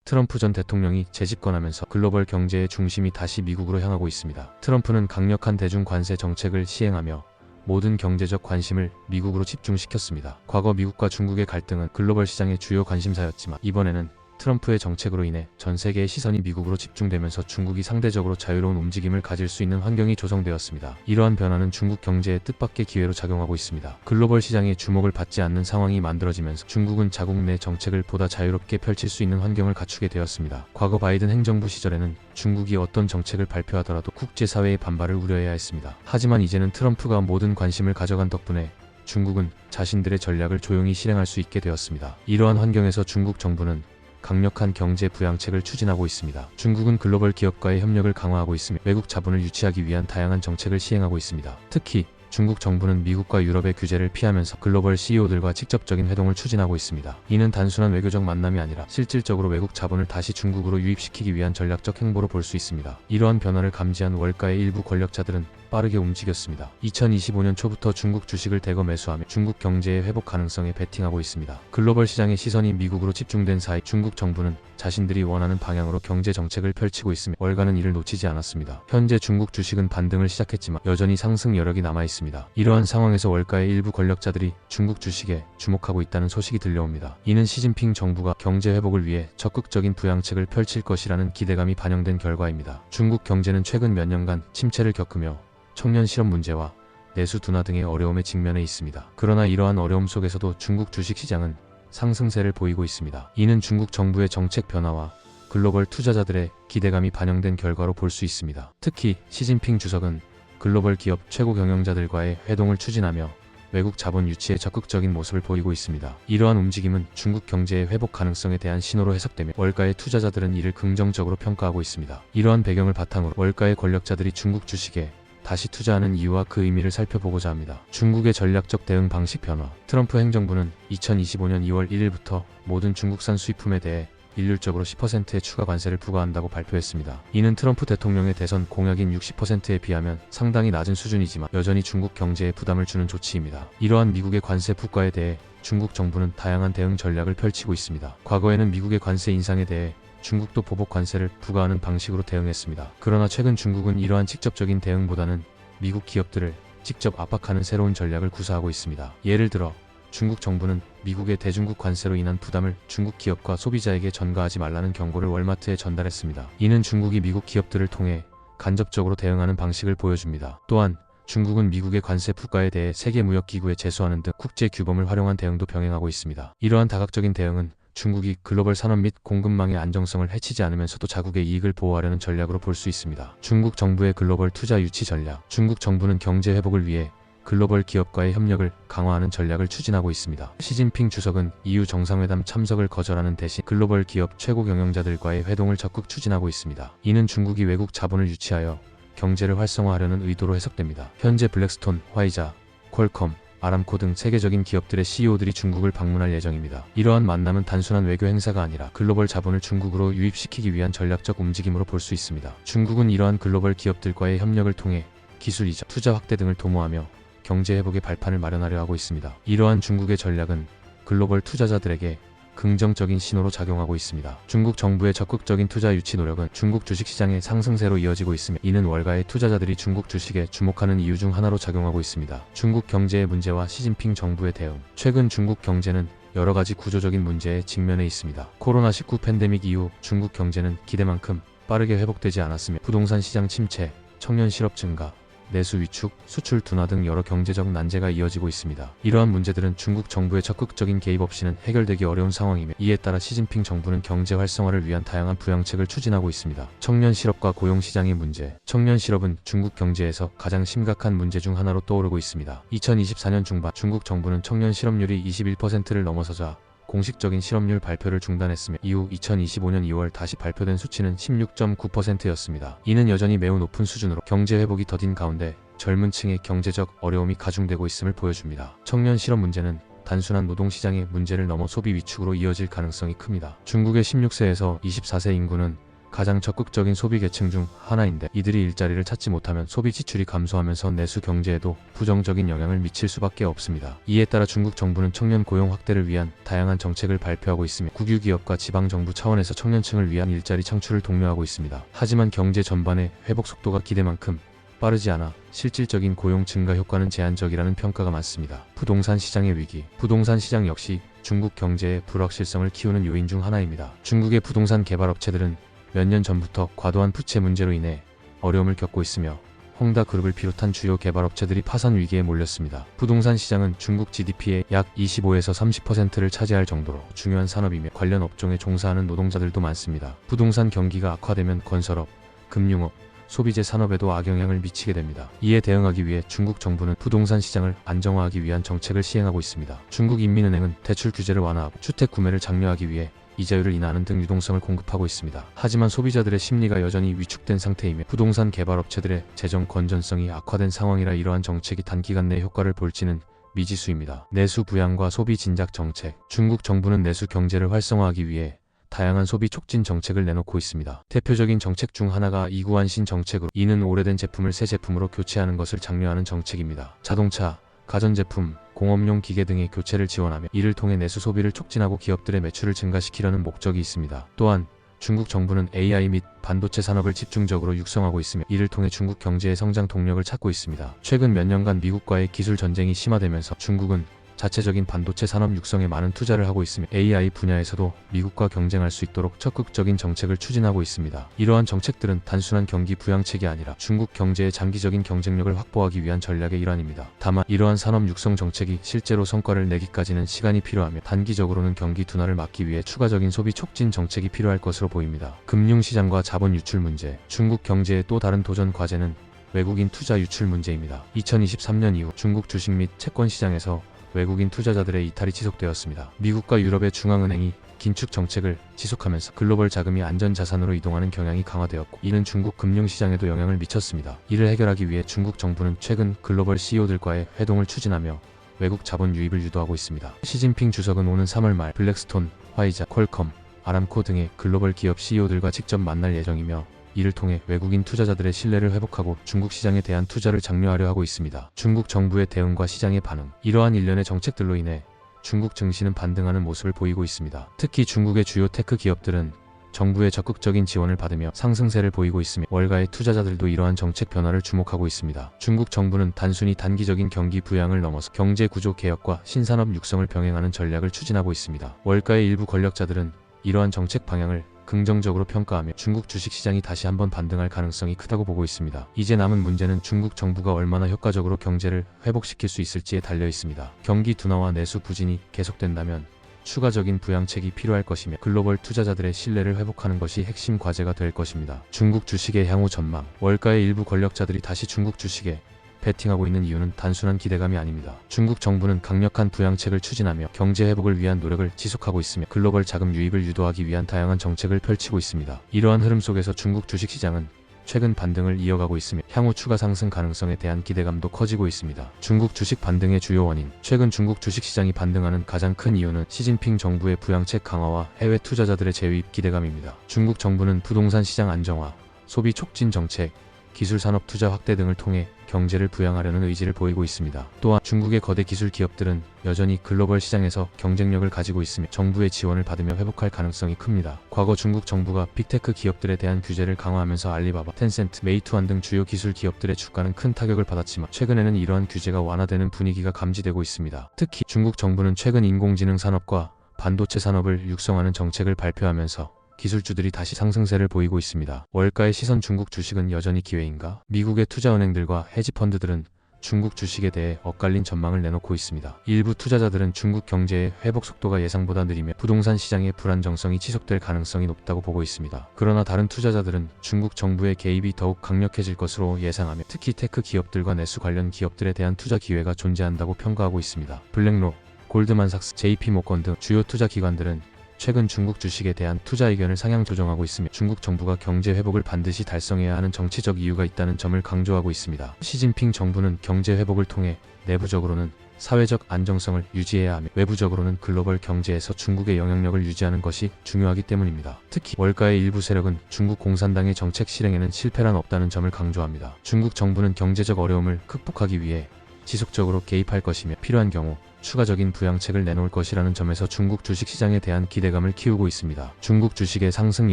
트럼프 전 대통령이 재집권하면서 글로벌 경제의 중심이 다시 미국으로 향하고 있습니다. 트럼프는 강력한 대중 관세 정책을 시행하며 모든 경제적 관심을 미국으로 집중시켰습니다. 과거 미국과 중국의 갈등은 글로벌 시장의 주요 관심사였지만 이번에는 트럼프의 정책으로 인해 전 세계의 시선이 미국으로 집중되면서 중국이 상대적으로 자유로운 움직임을 가질 수 있는 환경이 조성되었습니다. 이러한 변화는 중국 경제의 뜻밖의 기회로 작용하고 있습니다. 글로벌 시장의 주목을 받지 않는 상황이 만들어지면서 중국은 자국 내 정책을 보다 자유롭게 펼칠 수 있는 환경을 갖추게 되었습니다. 과거 바이든 행정부 시절에는 중국이 어떤 정책을 발표하더라도 국제사회의 반발을 우려해야 했습니다. 하지만 이제는 트럼프가 모든 관심을 가져간 덕분에 중국은 자신들의 전략을 조용히 실행할 수 있게 되었습니다. 이러한 환경에서 중국 정부는 강력한 경제 부양책을 추진하고 있습니다. 중국은 글로벌 기업과의 협력을 강화하고 있으며 외국 자본을 유치하기 위한 다양한 정책을 시행하고 있습니다. 특히 중국 정부는 미국과 유럽의 규제를 피하면서 글로벌 CEO들과 직접적인 회동을 추진하고 있습니다. 이는 단순한 외교적 만남이 아니라 실질적으로 외국 자본을 다시 중국으로 유입시키기 위한 전략적 행보로 볼 수 있습니다. 이러한 변화를 감지한 월가의 일부 권력자들은 빠르게 움직였습니다. 2025년 초부터 중국 주식을 대거 매수하며 중국 경제의 회복 가능성에 베팅하고 있습니다. 글로벌 시장의 시선이 미국으로 집중된 사이 중국 정부는 자신들이 원하는 방향으로 경제 정책을 펼치고 있으며 월가는 이를 놓치지 않았습니다. 현재 중국 주식은 반등을 시작했지만 여전히 상승 여력이 남아있습니다. 이러한 상황에서 월가의 일부 권력자들이 중국 주식에 주목하고 있다는 소식이 들려옵니다. 이는 시진핑 정부가 경제 회복을 위해 적극적인 부양책을 펼칠 것이라는 기대감이 반영된 결과입니다. 중국 경제는 최근 몇 년간 침체를 겪으며 청년 실업 문제와 내수 둔화 등의 어려움에 직면해 있습니다. 그러나 이러한 어려움 속에서도 중국 주식시장은 상승세를 보이고 있습니다. 이는 중국 정부의 정책 변화와 글로벌 투자자들의 기대감이 반영된 결과로 볼 수 있습니다. 특히 시진핑 주석은 글로벌 기업 최고 경영자들과의 회동을 추진하며 외국 자본 유치에 적극적인 모습을 보이고 있습니다. 이러한 움직임은 중국 경제의 회복 가능성에 대한 신호로 해석되며 월가의 투자자들은 이를 긍정적으로 평가하고 있습니다. 이러한 배경을 바탕으로 월가의 권력자들이 중국 주식에 다시 투자하는 이유와 그 의미를 살펴보고자 합니다. 중국의 전략적 대응 방식 변화. 트럼프 행정부는 2025년 2월 1일부터 모든 중국산 수입품에 대해 일률적으로 10%의 추가 관세를 부과한다고 발표했습니다. 이는 트럼프 대통령의 대선 공약인 60%에 비하면 상당히 낮은 수준이지만 여전히 중국 경제에 부담을 주는 조치입니다. 이러한 미국의 관세 부과에 대해 중국 정부는 다양한 대응 전략을 펼치고 있습니다. 과거에는 미국의 관세 인상에 대해 중국도 보복 관세를 부과하는 방식으로 대응했습니다. 그러나 최근 중국은 이러한 직접적인 대응보다는 미국 기업들을 직접 압박하는 새로운 전략을 구사하고 있습니다. 예를 들어 중국 정부는 미국의 대중국 관세로 인한 부담을 중국 기업과 소비자에게 전가하지 말라는 경고를 월마트에 전달했습니다. 이는 중국이 미국 기업들을 통해 간접적으로 대응하는 방식을 보여줍니다. 또한 중국은 미국의 관세 부과에 대해 세계무역기구에 제소하는 등 국제 규범을 활용한 대응도 병행하고 있습니다. 이러한 다각적인 대응은 중국이 글로벌 산업 및 공급망의 안정성을 해치지 않으면서도 자국의 이익을 보호하려는 전략으로 볼 수 있습니다. 중국 정부의 글로벌 투자 유치 전략. 중국 정부는 경제 회복을 위해 글로벌 기업과의 협력을 강화하는 전략을 추진하고 있습니다. 시진핑 주석은 EU 정상회담 참석을 거절하는 대신 글로벌 기업 최고 경영자들과의 회동을 적극 추진하고 있습니다. 이는 중국이 외국 자본을 유치하여 경제를 활성화하려는 의도로 해석됩니다. 현재 블랙스톤, 화이자, 퀄컴, 아람코 등 세계적인 기업들의 CEO들이 중국을 방문할 예정입니다. 이러한 만남은 단순한 외교 행사가 아니라 글로벌 자본을 중국으로 유입시키기 위한 전략적 움직임으로 볼 수 있습니다. 중국은 이러한 글로벌 기업들과의 협력을 통해 기술 이전, 투자 확대 등을 도모하며 경제 회복의 발판을 마련하려 하고 있습니다. 이러한 중국의 전략은 글로벌 투자자들에게 긍정적인 신호로 작용하고 있습니다. 중국 정부의 적극적인 투자 유치 노력은 중국 주식시장의 상승세로 이어지고 있으며 이는 월가의 투자자들이 중국 주식에 주목하는 이유 중 하나로 작용하고 있습니다. 중국 경제의 문제와 시진핑 정부의 대응. 최근 중국 경제는 여러 가지 구조적인 문제에 직면해 있습니다. 코로나19 팬데믹 이후 중국 경제는 기대만큼 빠르게 회복되지 않았으며 부동산 시장 침체, 청년 실업 증가, 내수 위축, 수출 둔화 등 여러 경제적 난제가 이어지고 있습니다. 이러한 문제들은 중국 정부의 적극적인 개입 없이는 해결되기 어려운 상황이며 이에 따라 시진핑 정부는 경제 활성화를 위한 다양한 부양책을 추진하고 있습니다. 청년 실업과 고용 시장의 문제. 청년 실업은 중국 경제에서 가장 심각한 문제 중 하나로 떠오르고 있습니다. 2024년 중반 중국 정부는 청년 실업률이 21%를 넘어서자 공식적인 실업률 발표를 중단했으며 이후 2025년 2월 다시 발표된 수치는 16.9%였습니다. 이는 여전히 매우 높은 수준으로 경제 회복이 더딘 가운데 젊은 층의 경제적 어려움이 가중되고 있음을 보여줍니다. 청년 실업 문제는 단순한 노동시장의 문제를 넘어 소비 위축으로 이어질 가능성이 큽니다. 중국의 16세에서 24세 인구는 가장 적극적인 소비 계층 중 하나인데 이들이 일자리를 찾지 못하면 소비 지출이 감소하면서 내수 경제에도 부정적인 영향을 미칠 수밖에 없습니다. 이에 따라 중국 정부는 청년 고용 확대를 위한 다양한 정책을 발표하고 있으며 국유 기업과 지방 정부 차원에서 청년층을 위한 일자리 창출을 독려하고 있습니다. 하지만 경제 전반의 회복 속도가 기대만큼 빠르지 않아 실질적인 고용 증가 효과는 제한적이라는 평가가 많습니다. 부동산 시장의 위기. 부동산 시장 역시 중국 경제의 불확실성을 키우는 요인 중 하나입니다. 중국의 부동산 개발 업체들은 몇 년 전부터 과도한 부채 문제로 인해 어려움을 겪고 있으며 헝다그룹을 비롯한 주요 개발업체들이 파산 위기에 몰렸습니다. 부동산 시장은 중국 GDP의 약 25에서 30%를 차지할 정도로 중요한 산업이며 관련 업종에 종사하는 노동자들도 많습니다. 부동산 경기가 악화되면 건설업, 금융업, 소비재 산업에도 악영향을 미치게 됩니다. 이에 대응하기 위해 중국 정부는 부동산 시장을 안정화하기 위한 정책을 시행하고 있습니다. 중국인민은행은 대출 규제를 완화하고 주택 구매를 장려하기 위해 이자율을 인하하는 등 유동성을 공급하고 있습니다. 하지만 소비자들의 심리가 여전히 위축된 상태이며 부동산 개발업체들의 재정 건전성이 악화된 상황이라 이러한 정책이 단기간 내 효과를 볼지는 미지수입니다. 내수 부양과 소비 진작 정책. 중국 정부는 내수 경제를 활성화하기 위해 다양한 소비 촉진 정책을 내놓고 있습니다. 대표적인 정책 중 하나가 이구환신 정책으로, 이는 오래된 제품을 새 제품으로 교체하는 것을 장려하는 정책입니다. 자동차, 가전제품, 공업용 기계 등의 교체를 지원하며 이를 통해 내수 소비를 촉진하고 기업들의 매출을 증가시키려는 목적이 있습니다. 또한 중국 정부는 AI 및 반도체 산업을 집중적으로 육성하고 있으며 이를 통해 중국 경제의 성장 동력을 찾고 있습니다. 최근 몇 년간 미국과의 기술 전쟁이 심화되면서 중국은 자체적인 반도체 산업 육성에 많은 투자를 하고 있으며 AI 분야에서도 미국과 경쟁할 수 있도록 적극적인 정책을 추진하고 있습니다. 이러한 정책들은 단순한 경기 부양책이 아니라 중국 경제의 장기적인 경쟁력을 확보하기 위한 전략의 일환입니다. 다만 이러한 산업 육성 정책이 실제로 성과를 내기까지는 시간이 필요하며 단기적으로는 경기 둔화를 막기 위해 추가적인 소비 촉진 정책이 필요할 것으로 보입니다. 금융시장과 자본 유출 문제. 중국 경제의 또 다른 도전 과제는 외국인 투자 유출 문제입니다. 2023년 이후 중국 주식 및 채권 시장에서 외국인 투자자들의 이탈이 지속되었습니다. 미국과 유럽의 중앙은행이 긴축 정책을 지속하면서 글로벌 자금이 안전자산으로 이동하는 경향이 강화되었고 이는 중국 금융시장에도 영향을 미쳤습니다. 이를 해결하기 위해 중국 정부는 최근 글로벌 CEO들과의 회동을 추진하며 외국 자본 유입을 유도하고 있습니다. 시진핑 주석은 오는 3월 말 블랙스톤, 화이자, 퀄컴, 아람코 등의 글로벌 기업 CEO들과 직접 만날 예정이며 이를 통해 외국인 투자자들의 신뢰를 회복하고 중국 시장에 대한 투자를 장려하려 하고 있습니다. 중국 정부의 대응과 시장의 반응. 이러한 일련의 정책들로 인해 중국 증시는 반등하는 모습을 보이고 있습니다. 특히 중국의 주요 테크 기업들은 정부의 적극적인 지원을 받으며 상승세를 보이고 있으며 월가의 투자자들도 이러한 정책 변화를 주목하고 있습니다. 중국 정부는 단순히 단기적인 경기 부양을 넘어서 경제 구조 개혁과 신산업 육성을 병행하는 전략을 추진하고 있습니다. 월가의 일부 권력자들은 이러한 정책 방향을 긍정적으로 평가하며 중국 주식시장이 다시 한번 반등할 가능성이 크다고 보고 있습니다. 이제 남은 문제는 중국 정부가 얼마나 효과적으로 경제를 회복시킬 수 있을지에 달려 있습니다. 경기 둔화와 내수 부진이 계속된다면 추가적인 부양책이 필요할 것이며 글로벌 투자자들의 신뢰를 회복하는 것이 핵심 과제가 될 것입니다. 중국 주식의 향후 전망. 월가의 일부 권력자들이 다시 중국 주식에 베팅하고 있는 이유는 단순한 기대감이 아닙니다. 중국 정부는 강력한 부양책을 추진하며 경제 회복을 위한 노력을 지속하고 있으며 글로벌 자금 유입을 유도하기 위한 다양한 정책을 펼치고 있습니다. 이러한 흐름 속에서 중국 주식시장은 최근 반등을 이어가고 있으며 향후 추가 상승 가능성에 대한 기대감도 커지고 있습니다. 중국 주식 반등의 주요 원인. 최근 중국 주식시장이 반등하는 가장 큰 이유는 시진핑 정부의 부양책 강화와 해외 투자자들의 재유입 기대감입니다. 중국 정부는 부동산 시장 안정화, 소비 촉진 정책, 기술 산업 투자 확대 등을 통해 경제를 부양하려는 의지를 보이고 있습니다. 또한 중국의 거대 기술 기업들은 여전히 글로벌 시장에서 경쟁력을 가지고 있으며 정부의 지원을 받으며 회복할 가능성이 큽니다. 과거 중국 정부가 빅테크 기업들에 대한 규제를 강화하면서 알리바바, 텐센트, 메이투안 등 주요 기술 기업들의 주가는 큰 타격을 받았지만 최근에는 이러한 규제가 완화되는 분위기가 감지되고 있습니다. 특히 중국 정부는 최근 인공지능 산업과 반도체 산업을 육성하는 정책을 발표하면서 기술주들이 다시 상승세를 보이고 있습니다. 월가의 시선. 중국 주식은 여전히 기회인가? 미국의 투자은행들과 헤지펀드들은 중국 주식에 대해 엇갈린 전망을 내놓고 있습니다. 일부 투자자들은 중국 경제의 회복 속도가 예상보다 느리며 부동산 시장의 불안정성이 지속될 가능성이 높다고 보고 있습니다. 그러나 다른 투자자들은 중국 정부의 개입이 더욱 강력해질 것으로 예상하며 특히 테크 기업들과 내수 관련 기업들에 대한 투자 기회가 존재한다고 평가하고 있습니다. 블랙록, 골드만삭스, JP모건 등 주요 투자 기관들은 최근 중국 주식에 대한 투자 의견을 상향 조정하고 있으며 중국 정부가 경제 회복을 반드시 달성해야 하는 정치적 이유가 있다는 점을 강조하고 있습니다. 시진핑 정부는 경제 회복을 통해 내부적으로는 사회적 안정성을 유지해야 하며 외부적으로는 글로벌 경제에서 중국의 영향력을 유지하는 것이 중요하기 때문입니다. 특히 월가의 일부 세력은 중국 공산당의 정책 실행에는 실패란 없다는 점을 강조합니다. 중국 정부는 경제적 어려움을 극복하기 위해 지속적으로 개입할 것이며 필요한 경우 추가적인 부양책을 내놓을 것이라는 점에서 중국 주식시장에 대한 기대감을 키우고 있습니다. 중국 주식의 상승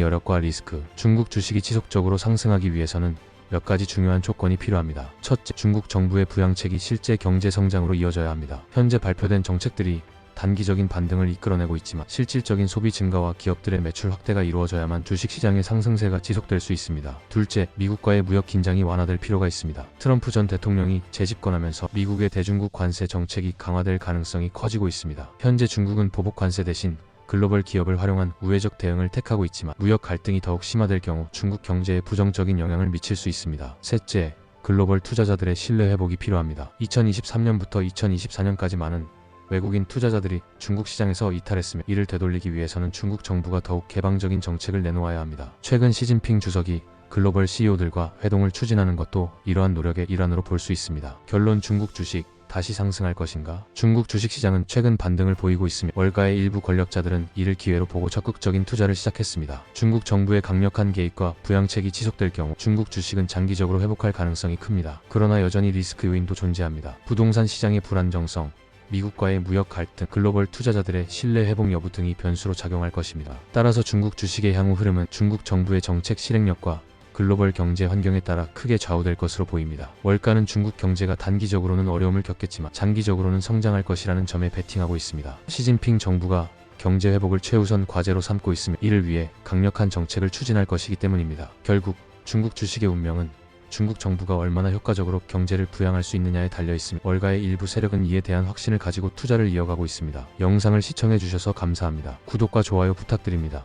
여력과 리스크. 중국 주식이 지속적으로 상승하기 위해서는 몇 가지 중요한 조건이 필요합니다. 첫째, 중국 정부의 부양책이 실제 경제 성장으로 이어져야 합니다. 현재 발표된 정책들이 단기적인 반등을 이끌어내고 있지만 실질적인 소비 증가와 기업들의 매출 확대가 이루어져야만 주식시장의 상승세가 지속될 수 있습니다. 둘째, 미국과의 무역 긴장이 완화될 필요가 있습니다. 트럼프 전 대통령이 재집권하면서 미국의 대중국 관세 정책이 강화될 가능성이 커지고 있습니다. 현재 중국은 보복 관세 대신 글로벌 기업을 활용한 우회적 대응을 택하고 있지만 무역 갈등이 더욱 심화될 경우 중국 경제에 부정적인 영향을 미칠 수 있습니다. 셋째, 글로벌 투자자들의 신뢰 회복이 필요합니다. 2023년부터 2024년까지 많은 외국인 투자자들이 중국 시장에서 이탈했으며 이를 되돌리기 위해서는 중국 정부가 더욱 개방적인 정책을 내놓아야 합니다. 최근 시진핑 주석이 글로벌 CEO들과 회동을 추진하는 것도 이러한 노력의 일환으로 볼 수 있습니다. 결론, 중국 주식 다시 상승할 것인가? 중국 주식시장은 최근 반등을 보이고 있으며 월가의 일부 권력자들은 이를 기회로 보고 적극적인 투자를 시작했습니다. 중국 정부의 강력한 개입과 부양책이 지속될 경우 중국 주식은 장기적으로 회복할 가능성이 큽니다. 그러나 여전히 리스크 요인도 존재합니다. 부동산 시장의 불안정성, 미국과의 무역 갈등, 글로벌 투자자들의 신뢰 회복 여부 등이 변수로 작용할 것입니다. 따라서 중국 주식의 향후 흐름은 중국 정부의 정책 실행력과 글로벌 경제 환경에 따라 크게 좌우될 것으로 보입니다. 월가는 중국 경제가 단기적으로는 어려움을 겪겠지만 장기적으로는 성장할 것이라는 점에 베팅하고 있습니다. 시진핑 정부가 경제 회복을 최우선 과제로 삼고 있으며 이를 위해 강력한 정책을 추진할 것이기 때문입니다. 결국 중국 주식의 운명은 중국 정부가 얼마나 효과적으로 경제를 부양할 수 있느냐에 달려있으며 월가의 일부 세력은 이에 대한 확신을 가지고 투자를 이어가고 있습니다. 영상을 시청해 주셔서 감사합니다. 구독과 좋아요 부탁드립니다.